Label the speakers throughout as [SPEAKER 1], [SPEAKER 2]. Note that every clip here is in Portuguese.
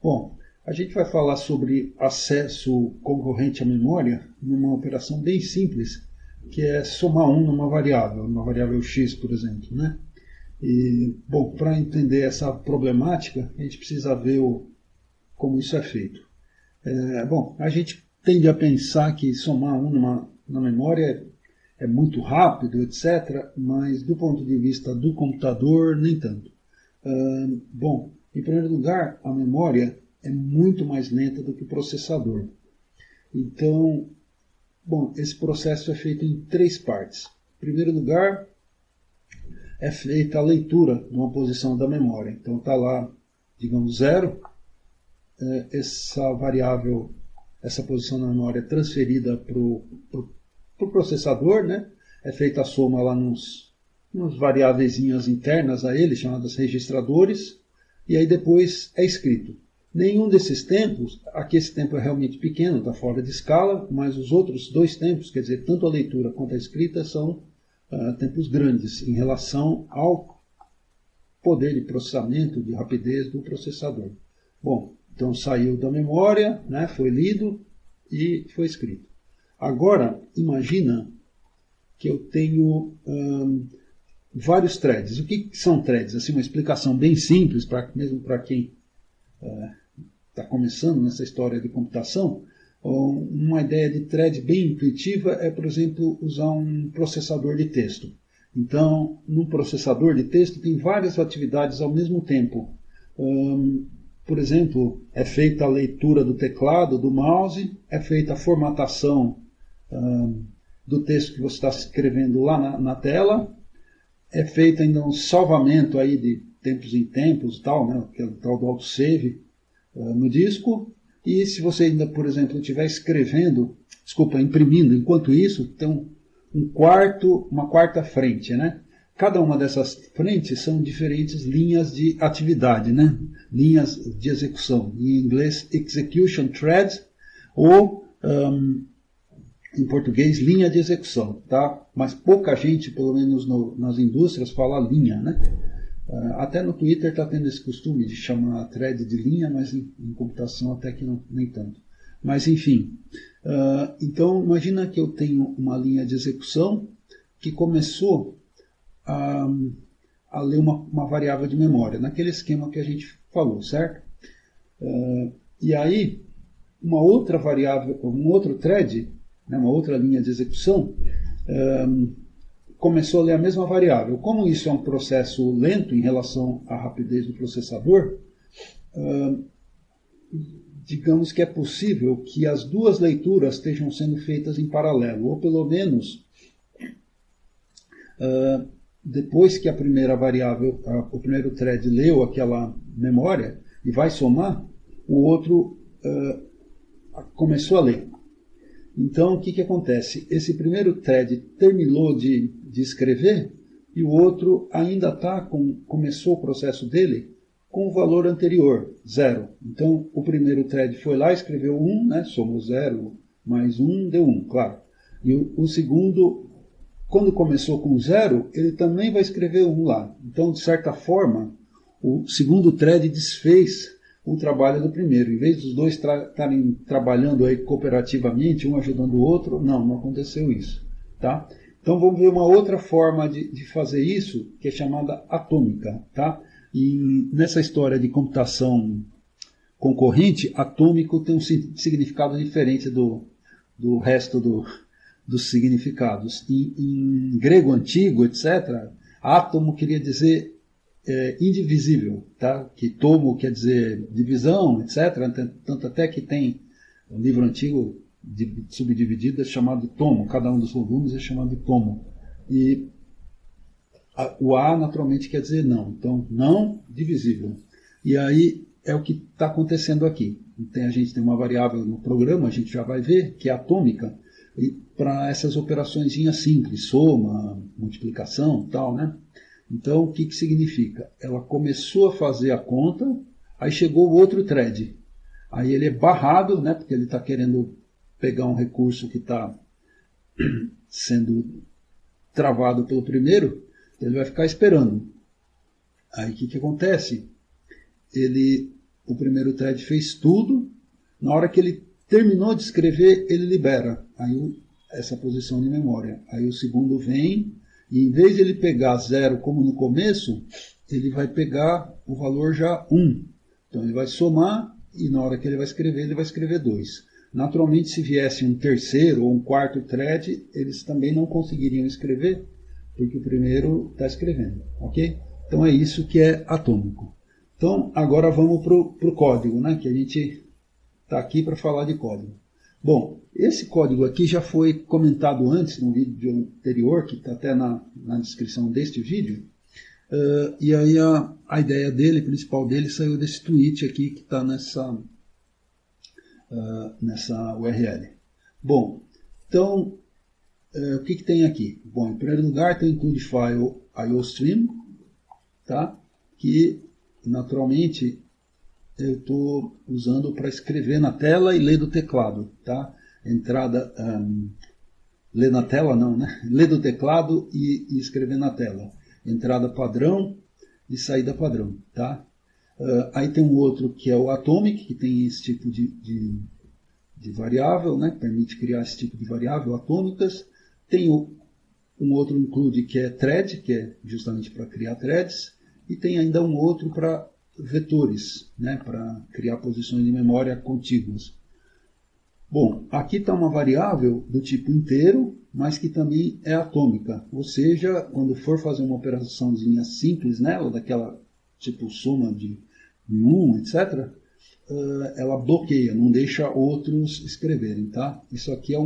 [SPEAKER 1] Bom, a gente vai falar sobre acesso concorrente à memória numa operação bem simples, que é somar um numa variável x, por exemplo, né? E, bom, para entender essa problemática, a gente precisa ver como isso é feito. Bom, a gente tende a pensar que somar um na memória é muito rápido, etc., mas do ponto de vista do computador, nem tanto. Bom, em primeiro lugar, a memória é muito mais lenta do que o processador. Então, bom, esse processo é feito em três partes. Em primeiro lugar, é feita a leitura de uma posição da memória. Então está lá, digamos, 0. Essa variável, essa posição na memória é transferida para o processador, né? É feita a soma lá nos variáveis internas a ele, chamadas registradores, e aí depois é escrito. Nenhum desses tempos, aqui esse tempo é realmente pequeno, está fora de escala, mas os outros dois tempos, quer dizer, tanto a leitura quanto a escrita, são tempos grandes em relação ao poder de processamento, de rapidez do processador. Bom, então saiu da memória, né, foi lido e foi escrito. Agora, imagina que eu tenho vários threads. O que são threads? Assim, uma explicação bem simples, mesmo para quem está começando nessa história de computação. Uma ideia de thread bem intuitiva é, por exemplo, usar um processador de texto. Então, num processador de texto tem várias atividades ao mesmo tempo. Por exemplo, é feita a leitura do teclado, do mouse, é feita a formatação do texto que você está escrevendo lá na tela, é feito ainda um salvamento aí de tempos em tempos, tal, né, que é o tal do autosave no disco. E se você ainda, por exemplo, estiver imprimindo, enquanto isso, tem uma quarta frente, né? Cada uma dessas frentes são diferentes linhas de atividade, né? Linhas de execução. Em inglês, execution thread, ou em português, linha de execução, tá? Mas pouca gente, pelo menos nas indústrias, fala linha, né? Até no Twitter está tendo esse costume de chamar a thread de linha, mas em computação até que não, nem tanto. Mas enfim, então imagina que eu tenho uma linha de execução que começou a ler uma variável de memória, naquele esquema que a gente falou, certo? E aí, uma outra variável, um outro thread, né, uma outra linha de execução, começou a ler a mesma variável. Como isso é um processo lento em relação à rapidez do processador, digamos que é possível que as duas leituras estejam sendo feitas em paralelo, ou pelo menos depois que a primeira variável, o primeiro thread leu aquela memória e vai somar, o outro começou a ler. Então, o que acontece? Esse primeiro thread terminou de escrever e o outro ainda começou o processo dele com o valor anterior, 0. Então, o primeiro thread foi lá, escreveu 1, né, somou 0 mais 1, deu 1, claro. E o segundo, quando começou com 0, ele também vai escrever 1 lá. Então, de certa forma, o segundo thread desfez o trabalho do primeiro. Em vez dos dois estarem trabalhando aí cooperativamente, um ajudando o outro, não aconteceu isso. Tá? Então vamos ver uma outra forma de fazer isso, que é chamada atômica. Tá? E nessa história de computação concorrente, atômico tem um significado diferente do resto dos significados. Em grego antigo, etc., átomo queria dizer indivisível, tá? Que tomo quer dizer divisão, etc. Tanto até que tem um livro antigo subdividido chamado tomo, cada um dos volumes é chamado de tomo. E o A naturalmente quer dizer não, então não divisível. E aí é o que está acontecendo aqui. Então, a gente tem uma variável no programa, a gente já vai ver, que é atômica, e para essas operações simples, soma, multiplicação, tal, né? Então, o que significa? Ela começou a fazer a conta, aí chegou o outro thread. Aí ele é barrado, né, porque ele está querendo pegar um recurso que está sendo travado pelo primeiro, então ele vai ficar esperando. Aí o que acontece? Ele o primeiro thread fez tudo, na hora que ele terminou de escrever, ele libera essa posição de memória. Aí o segundo vem, e em vez de ele pegar 0 como no começo, ele vai pegar o valor já 1. Então ele vai somar, e na hora que ele vai escrever 2. Naturalmente, se viesse um terceiro ou um quarto thread, eles também não conseguiriam escrever, porque o primeiro está escrevendo, ok? Então é isso que é atômico. Então agora vamos para o código, né? Que a gente está aqui para falar de código. Bom, esse código aqui já foi comentado antes no vídeo anterior, que está até na descrição deste vídeo. E aí a ideia dele, principal dele, saiu desse tweet aqui que está nessa URL. Bom, então, o que tem aqui? Bom, em primeiro lugar tem o include file iostream, tá? Que naturalmente eu estou usando para escrever na tela e ler do teclado, tá? Entrada, ler na tela não, né? Ler do teclado e escrever na tela. Entrada padrão e saída padrão, tá? Aí tem um outro que é o atomic, que tem esse tipo de variável, né? Permite criar esse tipo de variável atômicas. Tem um outro include que é thread, que é justamente para criar threads. E tem ainda um outro para vetores, né? Para criar posições de memória contíguas. Bom, aqui está uma variável do tipo inteiro, mas que também é atômica. Ou seja, quando for fazer uma operaçãozinha simples nela, daquela tipo soma de 1, etc., ela bloqueia, não deixa outros escreverem, tá? Isso aqui é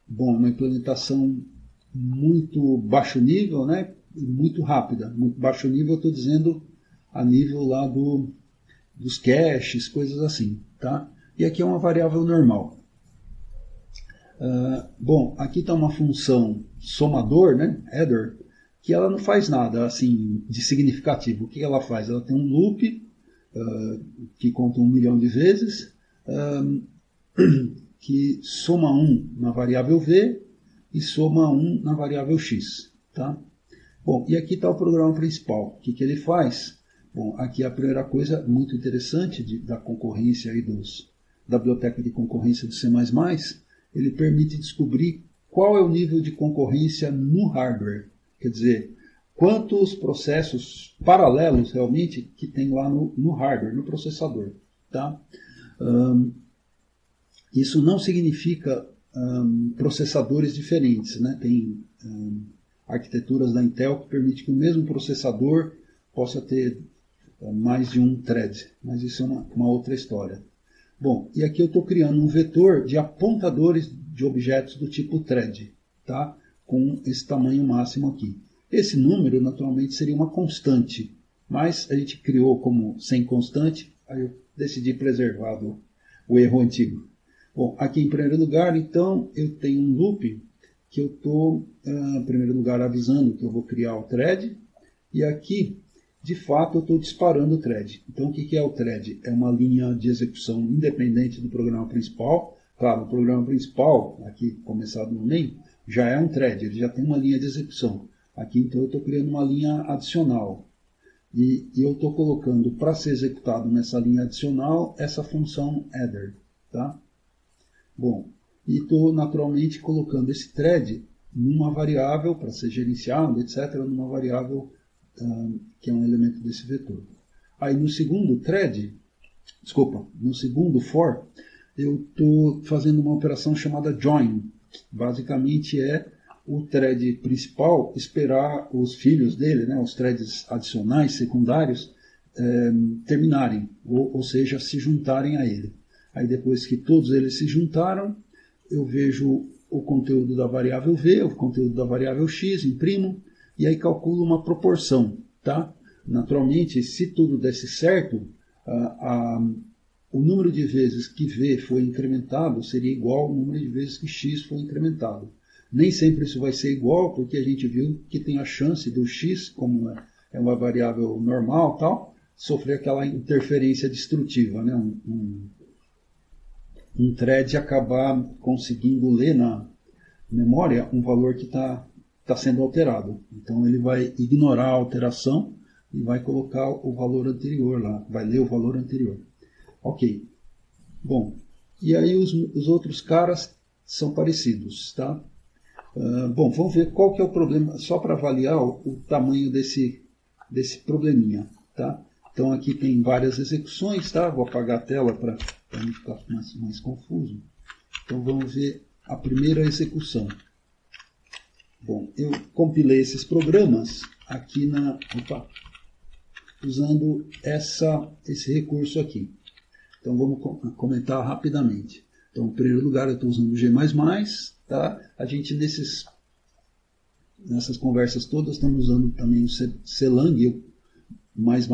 [SPEAKER 1] uma implementação muito baixo nível, né? E muito rápida. Muito baixo nível, eu estou dizendo a nível lá dos caches, coisas assim, tá? E aqui é uma variável normal. Bom, aqui está uma função somador, né? Header, que ela não faz nada assim de significativo. O que ela faz? Ela tem um loop que conta 1 milhão de vezes, que soma 1 na variável v e soma 1 na variável x. Tá? Bom, e aqui está o programa principal. O que ele faz? Bom, aqui a primeira coisa muito interessante da concorrência aí da biblioteca de concorrência do C++, ele permite descobrir qual é o nível de concorrência no hardware. Quer dizer, quantos processos paralelos realmente que tem lá no hardware, no processador. Tá? Isso não significa processadores diferentes. Né? Tem arquiteturas da Intel que permitem que o mesmo processador possa ter mais de um thread, mas isso é uma outra história. Bom, e aqui eu estou criando um vetor de apontadores de objetos do tipo thread, tá? Com esse tamanho máximo aqui. Esse número, naturalmente, seria uma constante, mas a gente criou como sem constante, aí eu decidi preservar o erro antigo. Bom, aqui em primeiro lugar, então, eu tenho um loop que eu estou, em primeiro lugar, avisando que eu vou criar o thread, e aqui, de fato, eu estou disparando o thread. Então, o que é o thread? É uma linha de execução independente do programa principal. Claro, o programa principal, aqui começado no main, já é um thread, ele já tem uma linha de execução. Aqui, então, eu estou criando uma linha adicional. E eu estou colocando, para ser executado nessa linha adicional, essa função header. Tá? Bom, e estou, naturalmente, colocando esse thread numa variável, para ser gerenciado, etc., numa variável que é um elemento desse vetor. Aí no segundo for, eu estou fazendo uma operação chamada join. Basicamente é o thread principal esperar os filhos dele, né, os threads adicionais, secundários, terminarem, ou seja, se juntarem a ele. Aí depois que todos eles se juntaram, eu vejo o conteúdo da variável v, o conteúdo da variável x, imprimo, e aí calculo uma proporção. Tá? Naturalmente, se tudo desse certo, o número de vezes que v foi incrementado seria igual ao número de vezes que x foi incrementado. Nem sempre isso vai ser igual, porque a gente viu que tem a chance do x, como é uma variável normal, tal, sofrer aquela interferência destrutiva, né? Um thread acabar conseguindo ler na memória um valor que está sendo alterado. Então ele vai ignorar a alteração, e vai colocar o valor anterior lá, vai ler o valor anterior. Ok. Bom, e aí os outros caras são parecidos, tá? Bom, vamos ver qual que é o problema, só para avaliar o tamanho desse probleminha, tá? Então aqui tem várias execuções, tá? Vou apagar a tela para não ficar mais confuso. Então vamos ver a primeira execução. Bom, eu compilei esses programas aqui usando esse recurso aqui. Então vamos comentar rapidamente. Então, em primeiro lugar, eu estou usando o G++, tá? A gente nessas conversas todas estamos usando também o CLang, mais,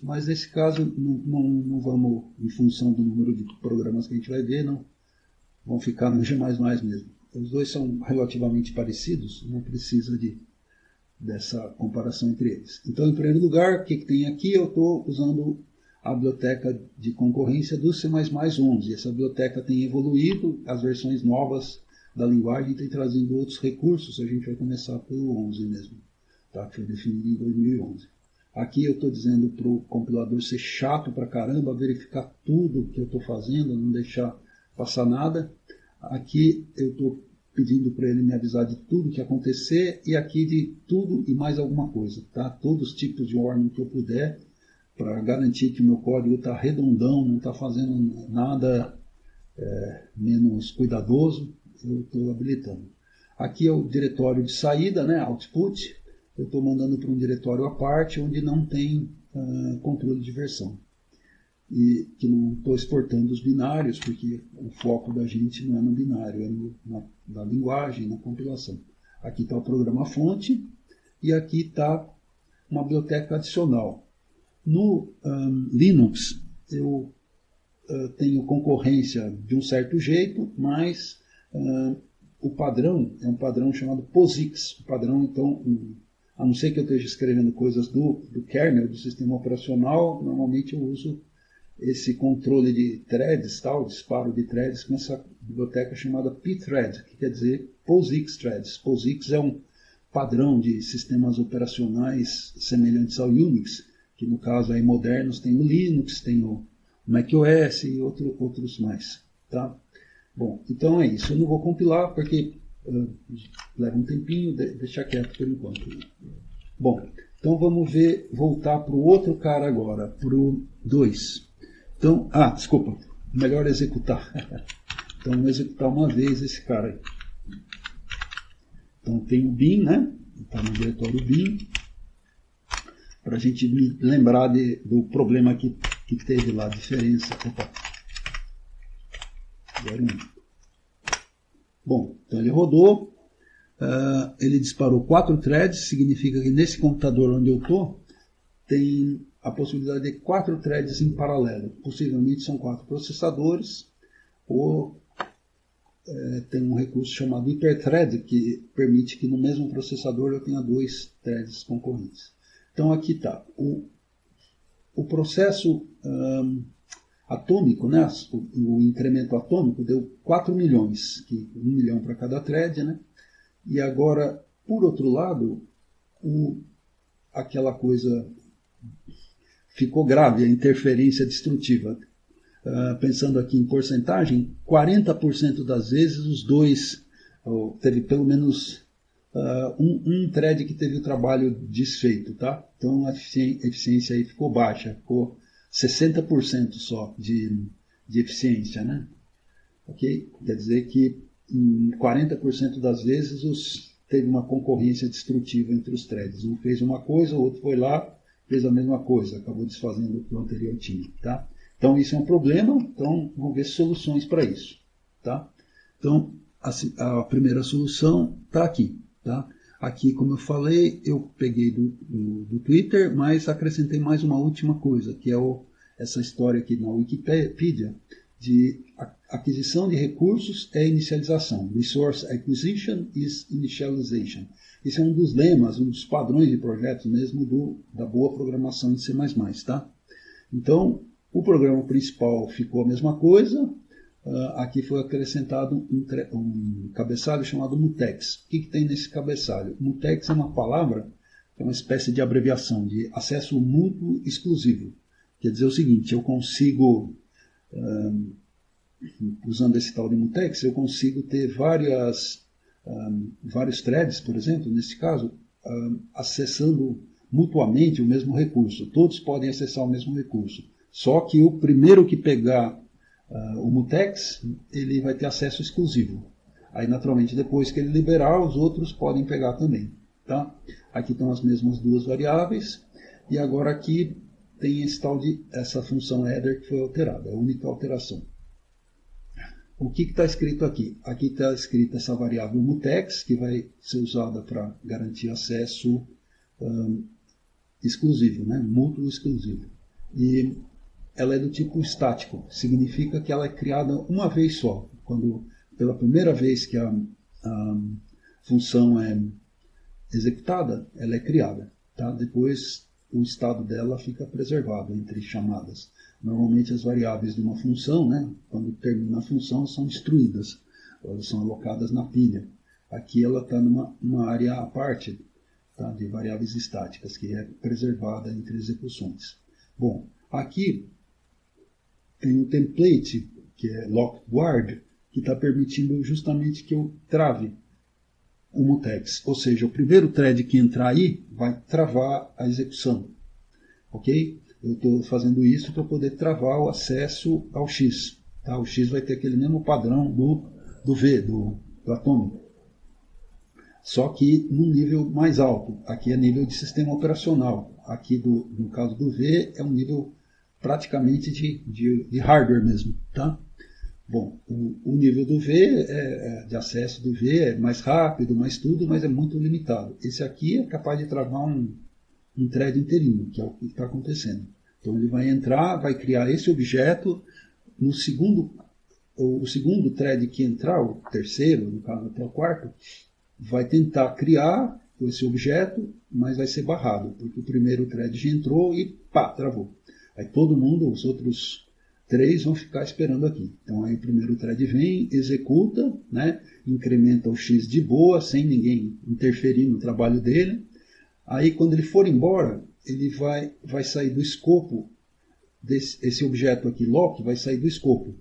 [SPEAKER 1] mas nesse caso não vamos, em função do número de programas que a gente vai ver, não vão ficar no G++ mesmo. Os dois são relativamente parecidos, não precisa dessa comparação entre eles. Então, em primeiro lugar, o que tem aqui? Eu estou usando a biblioteca de concorrência do C++ 11. Essa biblioteca tem evoluído, as versões novas da linguagem têm trazido outros recursos, a gente vai começar pelo 11 mesmo, tá? Que foi definido em 2011. Aqui eu estou dizendo para o compilador ser chato pra caramba, verificar tudo que eu estou fazendo, não deixar passar nada. Aqui eu estou pedindo para ele me avisar de tudo que acontecer e aqui de tudo e mais alguma coisa, tá? Todos os tipos de warning que eu puder, para garantir que o meu código está redondão, não está fazendo nada menos cuidadoso, eu estou habilitando. Aqui é o diretório de saída, né, output, eu estou mandando para um diretório à parte, onde não tem controle de versão. E que não estou exportando os binários, porque o foco da gente não é no binário, é na linguagem, na compilação. Aqui está o programa fonte, e aqui está uma biblioteca adicional. No Linux, eu tenho concorrência de um certo jeito, mas o padrão é um padrão chamado POSIX. O padrão, então, a não ser que eu esteja escrevendo coisas do kernel, do sistema operacional, normalmente eu uso esse controle de threads, tal, disparo de threads, com essa biblioteca chamada pthread, que quer dizer POSIX threads. POSIX é um padrão de sistemas operacionais semelhantes ao Unix, que no caso aí modernos tem o Linux, tem o macOS e outros mais, tá? Bom, então é isso. Eu não vou compilar porque leva um tempinho, deixar quieto por enquanto. Bom, então vamos voltar para o outro cara agora, para o 2. Então, desculpa, melhor executar. Então vamos executar uma vez esse cara aí. Então tem o bin, né? Está no diretório bin. Para a gente lembrar do problema que teve lá, a diferença. Opa. 0,1. Bom, então ele rodou, ele disparou 4 threads, significa que nesse computador onde eu estou, tem a possibilidade de 4 threads em paralelo. Possivelmente são 4 processadores, ou tem um recurso chamado hyperthread, que permite que no mesmo processador eu tenha 2 threads concorrentes. Então aqui está. O processo atômico, né, o incremento atômico deu 4 milhões, 1 milhão para cada thread, né? E agora, por outro lado, aquela coisa ficou grave, a interferência destrutiva. Pensando aqui em porcentagem, 40% das vezes os dois, teve pelo menos um thread que teve o trabalho desfeito, tá? Então a eficiência aí ficou baixa, ficou 60% só de eficiência, né? Ok? Quer dizer que em 40% das vezes teve uma concorrência destrutiva entre os threads. Um fez uma coisa, o outro foi lá, fez a mesma coisa, acabou desfazendo o que o anterior tinha, tá? Então isso é um problema, então vamos ver soluções para isso, tá? Então a primeira solução está aqui, tá? Aqui, como eu falei, eu peguei do Twitter, mas acrescentei mais uma última coisa, que é essa história aqui na Wikipedia, de aquisição de recursos é inicialização. Resource acquisition is initialization. Esse é um dos lemas, um dos padrões de projetos mesmo da boa programação em C++, tá? Então, o programa principal ficou a mesma coisa. Aqui foi acrescentado um cabeçalho chamado mutex. O que tem nesse cabeçalho? Mutex é uma palavra é uma espécie de abreviação de acesso mútuo exclusivo. Quer dizer o seguinte, eu consigo, usando esse tal de mutex, eu consigo ter vários threads, por exemplo, nesse caso, acessando mutuamente o mesmo recurso. Todos podem acessar o mesmo recurso. Só que o primeiro que pegar o mutex, ele vai ter acesso exclusivo. Aí, naturalmente, depois que ele liberar, os outros podem pegar também. Tá? Aqui estão as mesmas duas variáveis. E agora aqui tem essa função header que foi alterada, a única alteração. O que está escrito aqui? Aqui está escrita essa variável mutex, que vai ser usada para garantir acesso exclusivo, né? Mútuo exclusivo. E ela é do tipo estático, significa que ela é criada uma vez só. Quando, pela primeira vez que a função é executada, ela é criada. Tá? Depois, o estado dela fica preservado entre chamadas. Normalmente, as variáveis de uma função, né, quando termina a função, são destruídas. Elas são alocadas na pilha. Aqui ela está numa área à parte, tá, de variáveis estáticas, que é preservada entre execuções. Bom, aqui tem um template, que é locked guard, que está permitindo justamente que eu trave o mutex. Ou seja, o primeiro thread que entrar aí vai travar a execução. Ok? Eu estou fazendo isso para poder travar o acesso ao X. Tá? O X vai ter aquele mesmo padrão do V, do atômico. Só que num nível mais alto. Aqui é nível de sistema operacional. Aqui, no caso do V, é um nível praticamente de hardware mesmo. Tá? Bom, o nível do V, de acesso do V, é mais rápido, mais tudo, mas é muito limitado. Esse aqui é capaz de travar um thread inteirinho, que é o que está acontecendo. Então ele vai entrar, vai criar esse objeto, o segundo thread que entrar, o terceiro, no caso até o quarto, vai tentar criar esse objeto, mas vai ser barrado, porque o primeiro thread já entrou e pá, travou. Aí todo mundo, os outros 3 vão ficar esperando aqui. Então aí o primeiro thread vem, executa, né, incrementa o X de boa, sem ninguém interferir no trabalho dele. Aí quando ele for embora, ele vai sair do escopo, esse objeto aqui, lock, vai sair do escopo.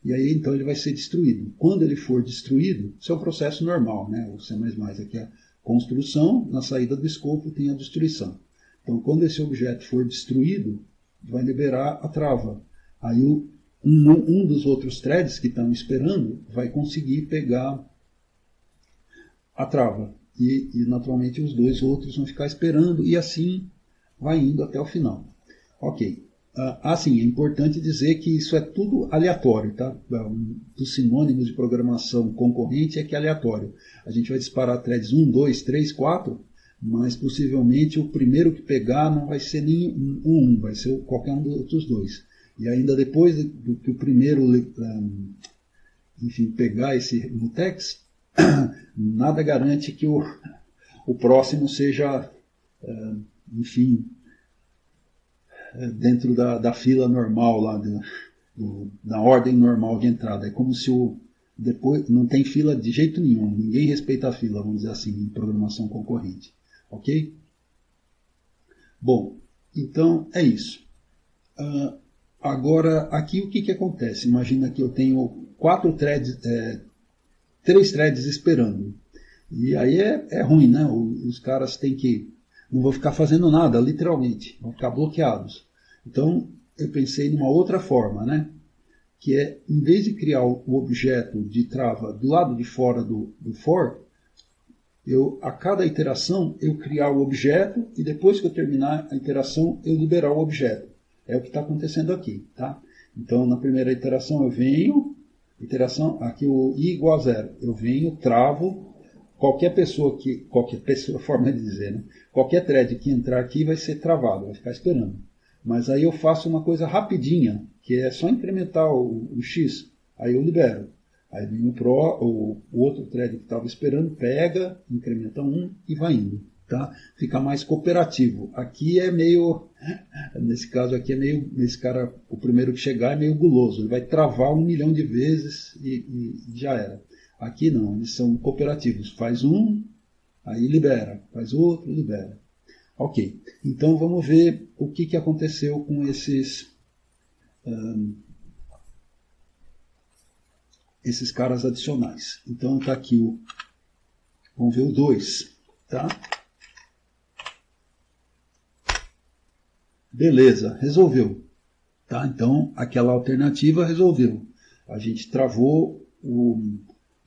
[SPEAKER 1] E aí então ele vai ser destruído. Quando ele for destruído, isso é um processo normal, né? O C++ aqui é a construção, na saída do escopo tem a destruição. Então quando esse objeto for destruído, vai liberar a trava. Aí um dos outros threads que estão esperando vai conseguir pegar a trava. E naturalmente os dois outros vão ficar esperando e assim vai indo até o final. Ok. Assim, é importante dizer que isso é tudo aleatório. Tá? Um dos sinônimos de programação concorrente é que é aleatório. A gente vai disparar threads 1, 2, 3, 4, mas possivelmente o primeiro que pegar não vai ser nenhum, vai ser qualquer um dos outros dois. E ainda depois do que o primeiro pegar esse mutex, nada garante que o próximo seja, dentro da fila normal, lá da ordem normal de entrada. É como se depois não tem fila de jeito nenhum, ninguém respeita a fila, vamos dizer assim, em programação concorrente. Ok? Bom, então é isso. Agora, aqui o que acontece? Imagina que eu tenho 3 threads esperando. E aí é ruim, né? Os caras não vão ficar fazendo nada, literalmente. Vão ficar bloqueados. Então, eu pensei numa outra forma, né? Que é, em vez de criar o objeto de trava do lado de fora do for, a cada iteração eu criar o objeto e depois que eu terminar a iteração eu liberar o objeto. É o que está acontecendo aqui. Tá? Então, na primeira iteração eu venho, aqui o i igual a 0. Eu venho, travo, qualquer forma de dizer, né? Qualquer thread que entrar aqui vai ser travado, vai ficar esperando. Mas aí eu faço uma coisa rapidinha, que é só incrementar o x, aí eu libero. Aí vem o outro thread que estava esperando, pega, incrementa 1 e vai indo. Tá? Fica mais cooperativo. Aqui é meio, nesse caso aqui esse cara, o primeiro que chegar é meio guloso, ele vai travar 1 milhão de vezes e já era. Aqui não, eles são cooperativos, faz um, aí libera, faz outro, libera. Ok, então vamos ver o que aconteceu com esses caras adicionais. Então está aqui vamos ver o 2, tá? Beleza, resolveu. Tá? Então aquela alternativa resolveu. A gente travou o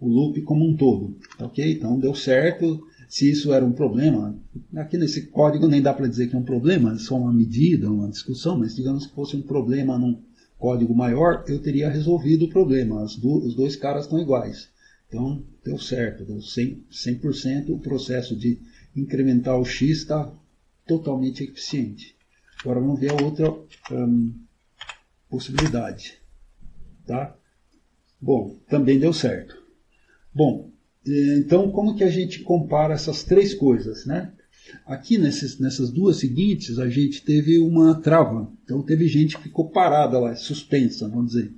[SPEAKER 1] loop como um todo. Ok? Então deu certo. Se isso era um problema, aqui nesse código nem dá para dizer que é um problema, é só uma medida, uma discussão, mas digamos que fosse um problema num código maior, eu teria resolvido o problema. Os dois caras estão iguais. Então deu certo, deu 100%. O processo de incrementar o x está totalmente eficiente. Agora vamos ver a outra possibilidade. Tá? Bom, também deu certo. Bom, então como que a gente compara essas três coisas, né? Aqui nessas duas seguintes a gente teve uma trava, então teve gente que ficou parada lá, suspensa, vamos dizer.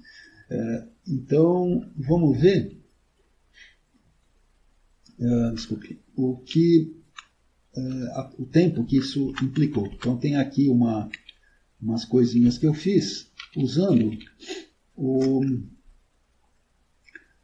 [SPEAKER 1] Então vamos ver, desculpe, o tempo que isso implicou. Então tem aqui umas coisinhas que eu fiz usando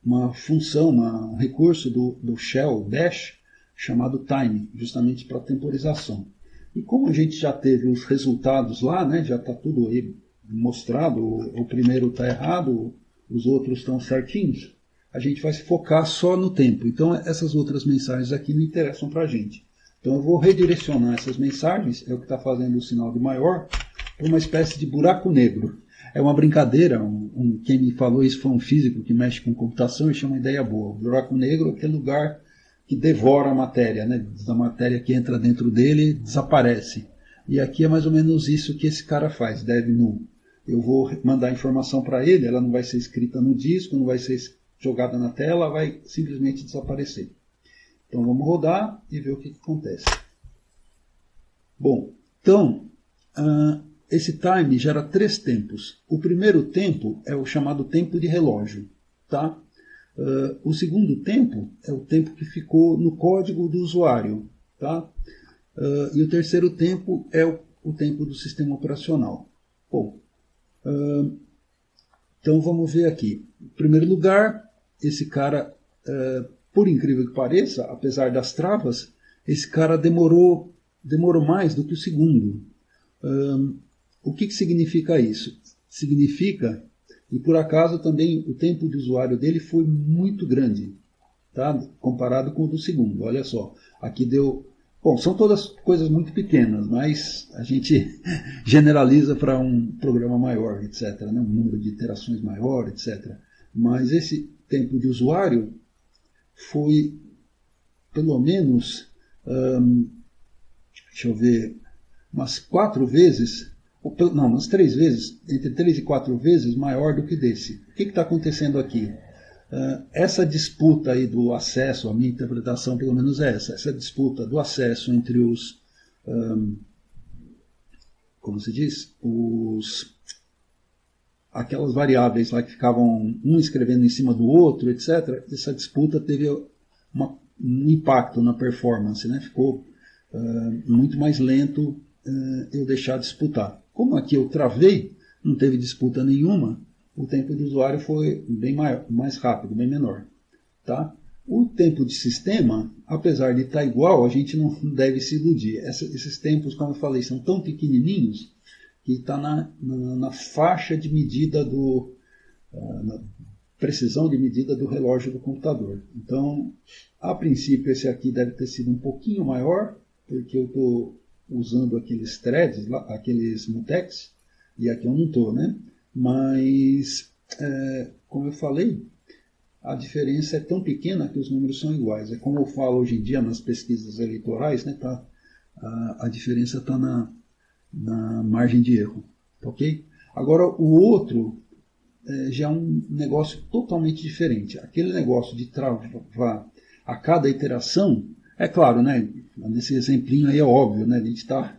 [SPEAKER 1] uma função, um recurso do Shell Bash chamado time, justamente para temporização. E como a gente já teve os resultados lá, né, já está tudo aí mostrado, o primeiro está errado, os outros estão certinhos, a gente vai se focar só no tempo. Então essas outras mensagens aqui não interessam para a gente. Então eu vou redirecionar essas mensagens, é o que está fazendo o sinal de maior, para uma espécie de buraco negro. É uma brincadeira, quem me falou isso foi um físico que mexe com computação e chama uma ideia boa. O buraco negro é aquele lugar que devora a matéria, né? A matéria que entra dentro dele desaparece. E aqui é mais ou menos isso que esse cara faz, dev null. Eu vou mandar informação para ele, ela não vai ser escrita no disco, não vai ser jogada na tela, vai simplesmente desaparecer. Então vamos rodar e ver o que acontece. Bom, então esse time gera três tempos. O primeiro tempo é o chamado tempo de relógio. Tá? O segundo tempo é o tempo que ficou no código do usuário. Tá? E o terceiro tempo é o tempo do sistema operacional. Bom, então vamos ver aqui. Em primeiro lugar, esse cara, por incrível que pareça, apesar das travas, esse cara demorou mais do que o segundo. O que significa isso? Significa, e por acaso também o tempo de usuário dele foi muito grande, tá? Comparado com o do segundo. Olha só, aqui deu... Bom, são todas coisas muito pequenas, mas a gente generaliza para um programa maior, etc., né? Um número de iterações maior, etc. Mas esse tempo de usuário foi pelo menos, deixa eu ver, umas 4 vezes, não, umas 3 vezes, entre 3 e 4 vezes maior do que desse. O que está acontecendo aqui? Essa disputa aí do acesso, a minha interpretação pelo menos é essa disputa do acesso entre os, como se diz, aquelas variáveis lá que ficavam um escrevendo em cima do outro, etc., essa disputa teve um impacto na performance, né? Ficou muito mais lento eu deixar disputar. Como aqui eu travei, não teve disputa nenhuma, o tempo de usuário foi bem mais rápido, bem menor. Tá? O tempo de sistema, apesar de estar igual, a gente não deve se iludir. Esses tempos, como eu falei, são tão pequenininhos que está na faixa de medida na precisão de medida do relógio do computador. Então, a princípio, esse aqui deve ter sido um pouquinho maior, porque eu estou usando aqueles threads, aqueles mutex, e aqui eu não estou, né? Mas, como eu falei, a diferença é tão pequena que os números são iguais. É como eu falo hoje em dia nas pesquisas eleitorais, né? A diferença está na margem de erro. Ok? Agora, o outro já é um negócio totalmente diferente. Aquele negócio de travar a cada iteração, é claro, né? Nesse exemplinho aí é óbvio, né? A gente está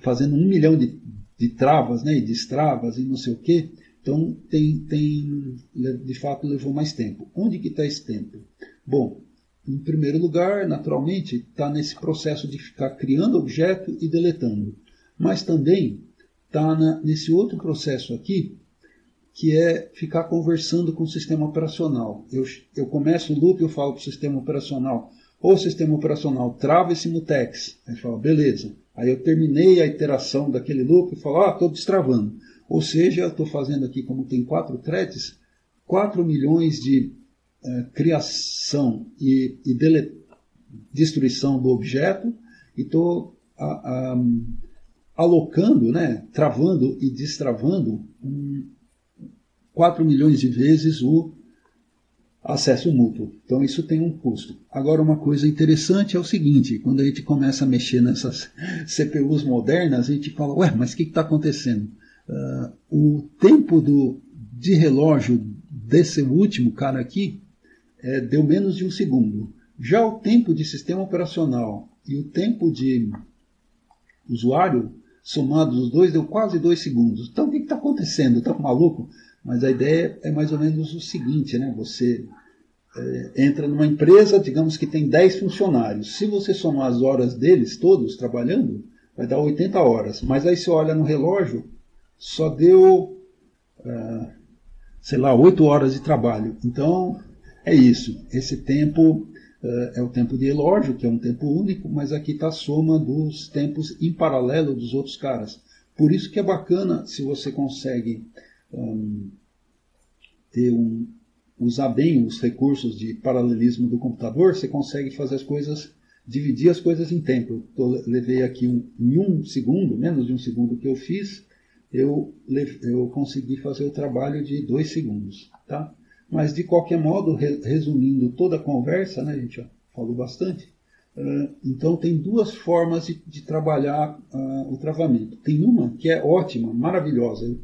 [SPEAKER 1] fazendo 1 milhão de travas, né? E destravas e não sei o quê. Então, de fato, levou mais tempo. Onde que está esse tempo? Bom, em primeiro lugar, naturalmente, está nesse processo de ficar criando objeto e deletando. Mas também está nesse outro processo aqui, que é ficar conversando com o sistema operacional. Eu começo o loop, eu falo para o sistema operacional, ou o sistema operacional trava esse mutex. Aí fala, beleza. Aí eu terminei a iteração daquele loop e falo, estou destravando. Ou seja, eu estou fazendo aqui, como tem 4 threads, 4 milhões de criação e destruição do objeto, e estou alocando, né, travando e destravando 4 milhões de vezes o acesso mútuo. Então isso tem um custo. Agora uma coisa interessante é o seguinte, quando a gente começa a mexer nessas CPUs modernas, a gente fala, mas o que está acontecendo? O tempo de relógio desse último cara aqui deu menos de 1 segundo. Já o tempo de sistema operacional e o tempo de usuário, somados os dois, deu quase 2 segundos. Então o que está acontecendo? Está maluco? Mas a ideia é mais ou menos o seguinte, né? Você entra numa empresa, digamos que tem 10 funcionários. Se você somar as horas deles todos trabalhando, vai dar 80 horas. Mas aí você olha no relógio, só deu, 8 horas de trabalho. Então, é isso. Esse tempo é o tempo de relógio, que é um tempo único, mas aqui está a soma dos tempos em paralelo dos outros caras. Por isso que é bacana se você consegue usar bem os recursos de paralelismo do computador, você consegue fazer as coisas, dividir as coisas em tempo. Eu levei aqui em 1 segundo, menos de 1 segundo que eu fiz, eu consegui fazer o trabalho de 2 segundos. Tá? Mas, de qualquer modo, resumindo toda a conversa, né, a gente já falou bastante, então tem 2 formas de trabalhar o travamento. Tem uma que é ótima, maravilhosa.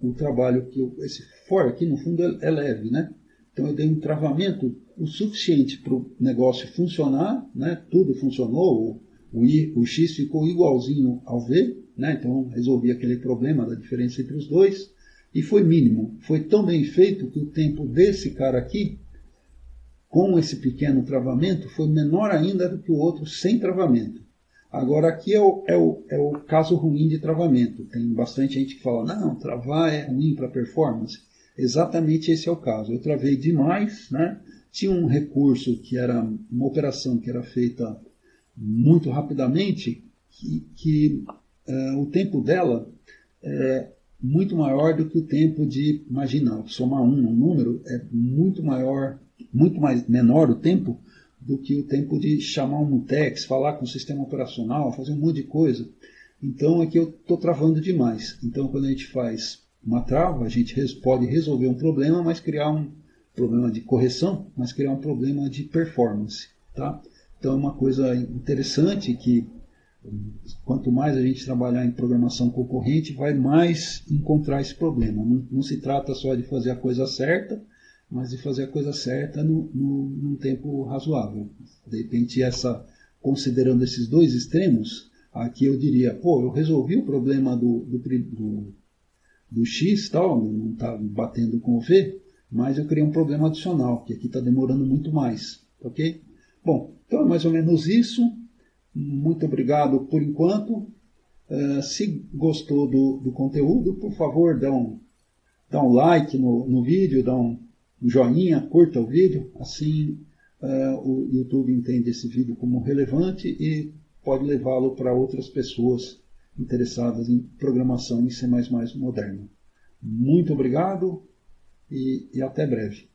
[SPEAKER 1] O trabalho esse for aqui, no fundo, é leve, né? Então eu dei um travamento o suficiente para o negócio funcionar, né? Tudo funcionou, o X ficou igualzinho ao V, né? Então resolvi aquele problema da diferença entre os dois, e foi mínimo. Foi tão bem feito que o tempo desse cara aqui, com esse pequeno travamento, foi menor ainda do que o outro sem travamento. Agora, aqui é o caso ruim de travamento. Tem bastante gente que fala, não, travar é ruim para performance. Exatamente esse é o caso. Eu travei demais, né? Tinha um recurso que era uma operação que era feita muito rapidamente, que o tempo dela é muito maior do que o tempo de, imagina, somar um número, é muito menor o tempo do que o tempo de chamar um mutex, falar com o sistema operacional, fazer um monte de coisa. Então aqui eu estou travando demais. Então quando a gente faz uma trava, a gente pode resolver um problema, mas criar um problema de correção, mas criar um problema de performance. Tá? Então é uma coisa interessante que quanto mais a gente trabalhar em programação concorrente, vai mais encontrar esse problema. Não se trata só de fazer a coisa certa, mas de fazer a coisa certa num tempo razoável. De repente, considerando esses 2 extremos, aqui eu diria, eu resolvi o problema do X, tal, não está batendo com o V, mas eu criei um problema adicional, que aqui está demorando muito mais. Ok? Bom, então é mais ou menos isso. Muito obrigado por enquanto. Se gostou do conteúdo, por favor, dá um like no vídeo, dá um joinha, curta o vídeo, assim o YouTube entende esse vídeo como relevante e pode levá-lo para outras pessoas interessadas em programação em C++ moderno. Muito obrigado e até breve.